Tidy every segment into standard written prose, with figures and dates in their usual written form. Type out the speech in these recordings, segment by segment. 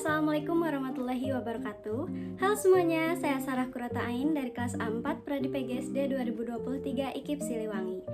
Assalamualaikum warahmatullahi wabarakatuh. Halo semuanya, saya Sarah Kurata Ain dari kelas A4 Pradi PGSD 2023 IKIP Siliwangi.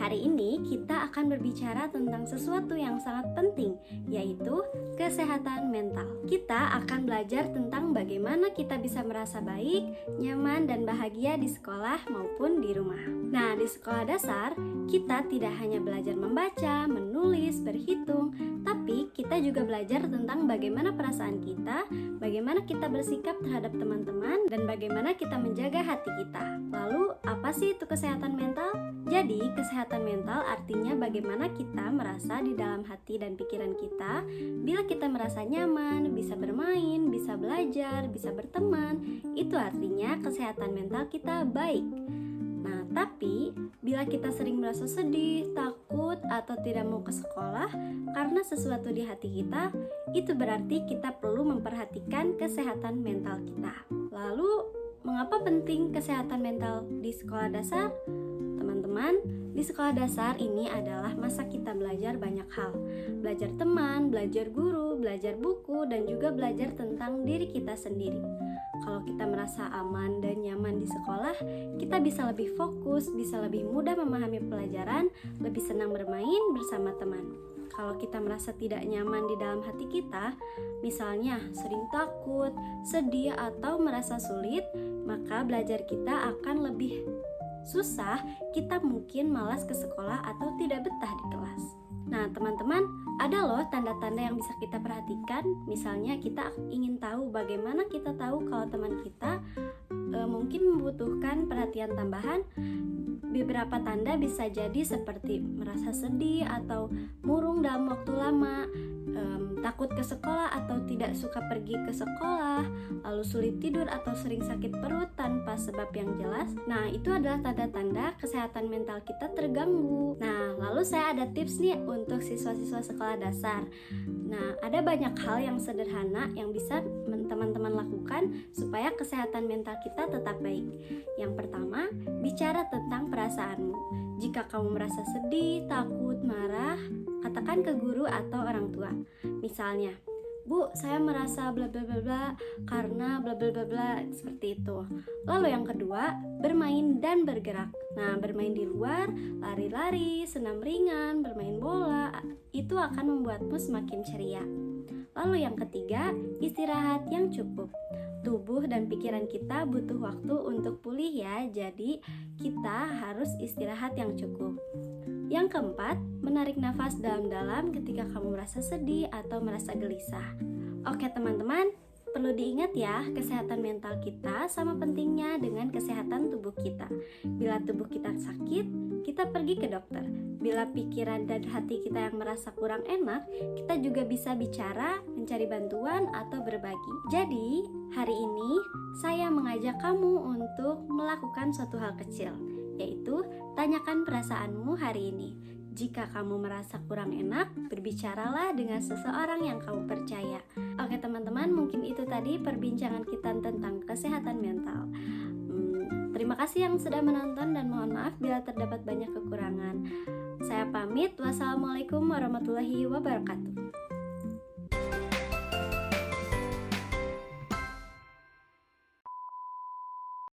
Hari ini kita akan berbicara tentang sesuatu yang sangat penting, yaitu kesehatan mental. Kita akan belajar tentang bagaimana kita bisa merasa baik, nyaman, dan bahagia di sekolah maupun di rumah. Nah, di sekolah dasar, kita tidak hanya belajar membaca, menulis, berhitung, tapi kita juga belajar tentang bagaimana perasaan kita, bagaimana kita bersikap terhadap teman-teman, dan bagaimana kita menjaga hati kita. Lalu, apa sih itu kesehatan mental? Jadi, kesehatan mental artinya bagaimana kita merasa di dalam hati dan pikiran kita bila kita merasa nyaman, bisa bermain, bisa belajar, bisa berteman. Itu artinya kesehatan mental kita baik. Nah, tapi bila kita sering merasa sedih, takut, atau tidak mau ke sekolah karena sesuatu di hati kita, itu berarti kita perlu memperhatikan kesehatan mental kita. Lalu, mengapa penting kesehatan mental di sekolah dasar? Teman-teman, di sekolah dasar ini adalah masa kita belajar banyak hal. Belajar teman, belajar guru, belajar buku, dan juga belajar tentang diri kita sendiri. Kalau kita merasa aman dan nyaman di sekolah, kita bisa lebih fokus, bisa lebih mudah memahami pelajaran, lebih senang bermain bersama teman. Kalau kita merasa tidak nyaman di dalam hati kita, misalnya sering takut, sedih, atau merasa sulit, maka belajar kita akan lebih susah, kita mungkin malas ke sekolah atau tidak betah di kelas. Nah, teman-teman, ada loh tanda-tanda yang bisa kita perhatikan. Misalnya kita ingin tahu bagaimana kita tahu kalau teman kita mungkin membutuhkan perhatian tambahan. Beberapa tanda bisa jadi seperti merasa sedih atau murung dalam waktu lama, takut ke sekolah atau tidak suka pergi ke sekolah, lalu sulit tidur atau sering sakit perut tanpa sebab yang jelas. Nah, itu adalah tanda-tanda kesehatan mental kita terganggu. Nah, lalu saya ada tips nih untuk siswa-siswa sekolah dasar. Nah, ada banyak hal yang sederhana yang bisa teman-teman lakukan supaya kesehatan mental kita tetap baik. Yang pertama, bicara tentang perasaanmu. Jika kamu merasa sedih, takut, marah, katakan ke guru atau orang tua. Misalnya, Bu, saya merasa bla bla bla bla karena bla bla bla bla, seperti itu. Lalu yang kedua, bermain dan bergerak. Nah, bermain di luar, lari-lari, senam ringan, bermain bola, itu akan membuatmu semakin ceria. Lalu yang ketiga, istirahat yang cukup. Tubuh dan pikiran kita butuh waktu untuk pulih ya, jadi kita harus istirahat yang cukup. Yang keempat, menarik nafas dalam-dalam ketika kamu merasa sedih atau merasa gelisah. Oke teman-teman, perlu diingat ya, kesehatan mental kita sama pentingnya dengan kesehatan tubuh kita. Bila tubuh kita sakit, kita pergi ke dokter. Bila pikiran dan hati kita yang merasa kurang enak, kita juga bisa bicara, mencari bantuan, atau berbagi. Jadi, hari ini saya mengajak kamu untuk melakukan suatu hal kecil, yaitu tanyakan perasaanmu hari ini. Jika kamu merasa kurang enak, berbicaralah dengan seseorang yang kamu percaya. Oke teman-teman, mungkin itu tadi perbincangan kita tentang kesehatan mental. Terima kasih yang sudah menonton dan mohon maaf bila terdapat banyak kekurangan. Saya pamit, wassalamualaikum warahmatullahi wabarakatuh.